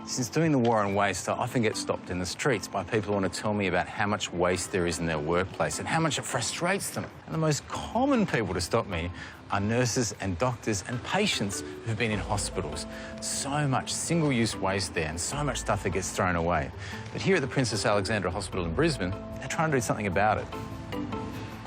Since doing the war on waste, I often get stopped in the streets by people who want to tell me about how much waste there is in their workplace and how much it frustrates them. And the most common people to stop me are nurses and doctors and patients who've been in hospitals. So much single-use waste there and so much stuff that gets thrown away. But here at the Princess Alexandra Hospital in Brisbane, they're trying to do something about it.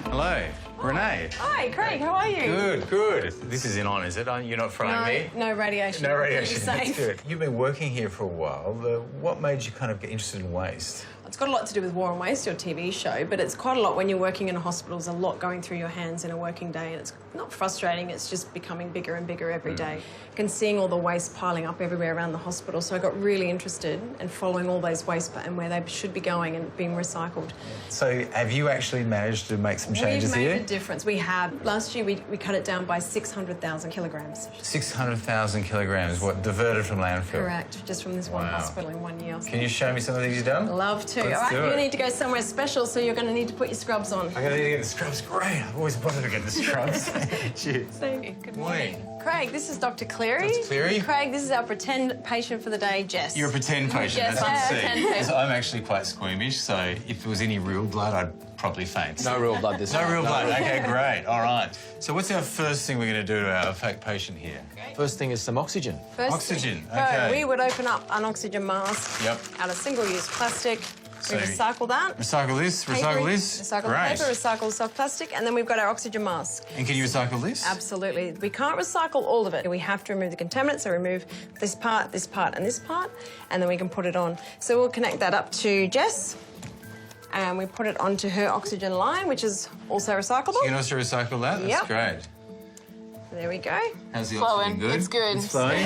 Hello. Renae. Hi, Craig, how are you? Good, good. This is in on, is it? You're not frying me? No radiation. No radiation, that's good. You've been working here for a while. What made you kind of get interested in waste? It's got a lot to do with War on Waste, your TV show, but it's quite a lot when you're working in a hospital. There's a lot going through your hands in a working day, and it's not frustrating, it's just becoming bigger and bigger every day. And seeing all the waste piling up everywhere around the hospital, so I got really interested in following all those waste and where they should be going and being recycled. So have you actually managed to make some changes here? We've made a difference. We have. Last year, we cut it down by 600,000 kilograms. 600,000 kilograms, what, diverted from landfill? Correct, just from this one hospital in 1 year. Can you show me some of the things you've done? Love to. Let's all right, do you it. need to go somewhere special, so you're going to need to put your scrubs on. I'm going to need to get the scrubs. Great, I've always wanted to get the scrubs. Cheers. Thank you. Good morning. Craig, this is Dr. Cleary. Dr. Cleary. Craig, this is our pretend patient for the day, Jess. You're a pretend patient, Yes, that's I'm a what pretend I see. patient. I'm actually quite squeamish, so if there was any real blood, I'd probably faint. No real blood this time. No real blood, okay, great, all right. So what's our first thing we're going to do to our fake patient here? First thing is some oxygen. Oxygen, So okay. we would open up an oxygen mask out of single-use plastic. We recycle that. Recycle this, recycle this. Recycle the Great. paper, recycle soft plastic, and then we've got our oxygen mask. And can you recycle this? Absolutely. We can't recycle all of it. We have to remove the contaminants, so remove this part, and this part, and then we can put it on. So we'll connect that up to Jess, and we put it onto her oxygen line, which is also recyclable. You can also recycle that? That's great. There we go. How's the oxygen? Good? It's good. It's flowing?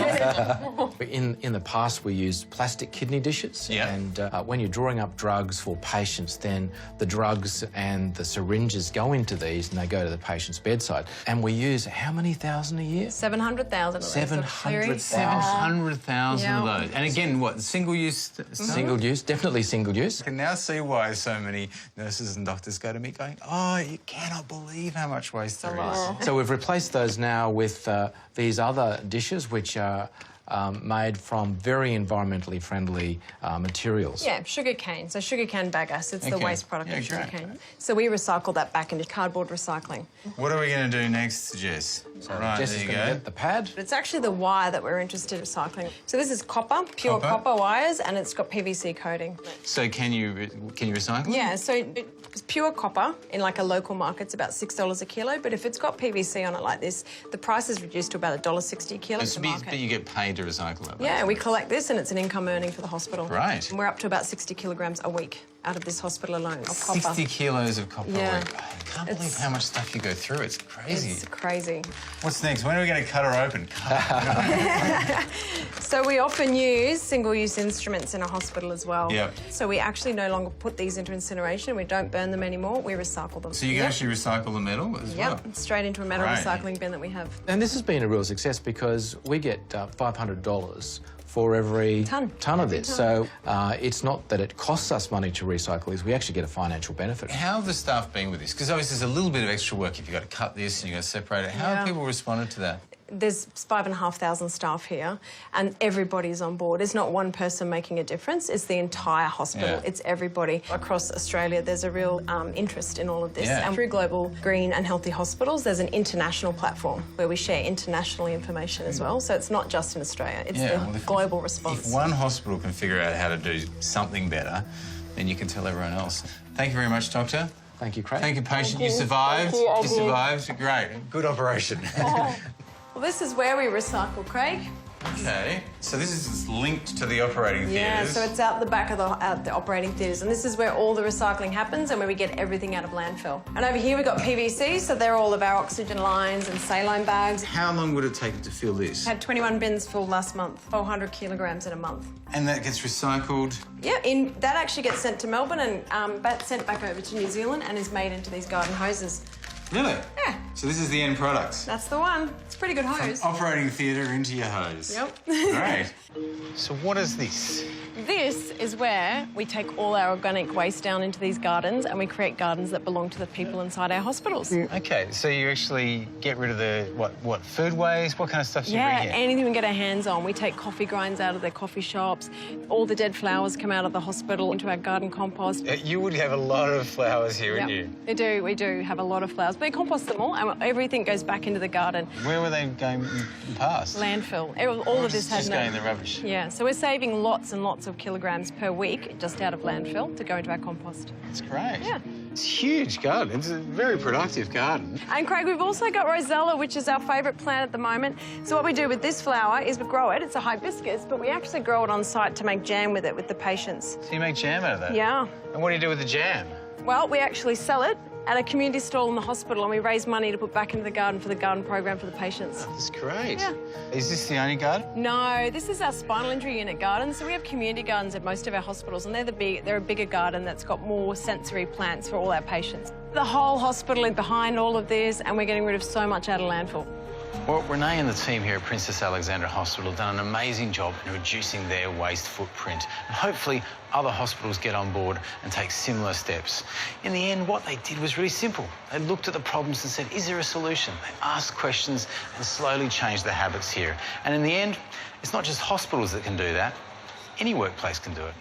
In the past, we used plastic kidney dishes. Yeah. And when you're drawing up drugs for patients, then the drugs and the syringes go into these and they go to the patient's bedside. And we use how many thousand a year? 700,000 of those. 700,000. 700,000 Yeah. of those. And again, what, single-use? Single use, definitely single use. I can now see why so many nurses and doctors go to me going, oh, you cannot believe how much waste there is. So we've replaced those now with these other dishes, which are made from very environmentally friendly materials. Yeah, sugar cane. So sugar cane bagasse. It's the waste product of sugar great. cane. So we recycle that back into cardboard recycling. What are we going to do next, Jess? Right, Jess there is you going to go. get the pad. It's actually the wire that we're interested in recycling. So this is copper, pure copper wires, and it's got PVC coating. So can you recycle it? Yeah, so it's pure copper in like a local market. It's about $6 a kilo, but if it's got PVC on it like this, the price is reduced to about $1.60 a kilo at the market. But you get paid to recycle it. Yeah, we collect this and it's an income earning for the hospital. Right. And we're up to about 60 kilograms a week out of this hospital alone of copper. 60 kilos of copper Yeah. a week. I can't believe how much stuff you go through. It's crazy. It's crazy. What's next? When are we going to cut her open? So we often use single-use instruments in a hospital as well. Yep. So we actually no longer put these into incineration. We don't burn them anymore. We recycle them. So you can actually recycle the metal as well? Yep, straight into a metal recycling bin that we have. And this has been a real success because we get $500 for every ton of this. So it's not that it costs us money to recycle these, we actually get a financial benefit. How have the staff been with this? Because obviously there's a little bit of extra work if you've got to cut this and you've got to separate it. How have people responded to that? There's 5,500 staff here and everybody's on board. It's not one person making a difference, it's the entire hospital. Yeah. It's everybody. Across Australia, there's a real interest in all of this. Yeah. And through Global Green and Healthy Hospitals, there's an international platform where we share internationally information as well. So it's not just in Australia, it's the global response. If one hospital can figure out how to do something better, then you can tell everyone else. Thank you very much, Doctor. Thank you, Craig. Thank you, patient. You survived. You survived. Great. Good operation. Well, this is where we recycle, Craig. Okay. So this is linked to the operating theatres. Yeah, so it's out the back of the operating theatres, and this is where all the recycling happens and where we get everything out of landfill. And over here we've got PVC, so they're all of our oxygen lines and saline bags. How long would it take to fill this? Had 21 bins filled last month, 400 kilograms in a month. And that gets recycled? Yeah, that actually gets sent to Melbourne and sent back over to New Zealand and is made into these garden hoses. Really? Yeah. So this is the end product? That's the one. It's a pretty good hose. From operating theatre into your hose. Yep. Great. So what is this? This is where we take all our organic waste down into these gardens and we create gardens that belong to the people inside our hospitals. Okay, so you actually get rid of the, what food waste? What kind of stuff do you bring Yeah, in? anything we can get our hands on. We take coffee grinds out of their coffee shops. All the dead flowers come out of the hospital into our garden compost. You would have a lot of flowers here, Yep, wouldn't you? we do have a lot of flowers. But we compost them all and everything goes back into the garden. Where were they going past? Landfill. All of this has just no... going in the rubbish. Yeah, so we're saving lots and lots of kilograms per week just out of landfill to go into our compost. That's great. Yeah. It's a huge garden. It's a very productive garden. And Craig, we've also got rosella, which is our favourite plant at the moment. So what we do with this flower is we grow it. It's a hibiscus, but we actually grow it on site to make jam with it with the patients. So you make jam out of that? Yeah. And what do you do with the jam? Well, we actually sell it at a community stall in the hospital and we raise money to put back into the garden for the garden program for the patients. Oh, that's great. Yeah. Is this the only garden? No, this is our spinal injury unit garden. So we have community gardens at most of our hospitals and they're a bigger garden that's got more sensory plants for all our patients. The whole hospital is behind all of this and we're getting rid of so much out of landfill. Well, Renae and the team here at Princess Alexandra Hospital have done an amazing job in reducing their waste footprint. And hopefully other hospitals get on board and take similar steps. In the end, what they did was really simple. They looked at the problems and said, is there a solution? They asked questions and slowly changed the habits here. And in the end, it's not just hospitals that can do that. Any workplace can do it.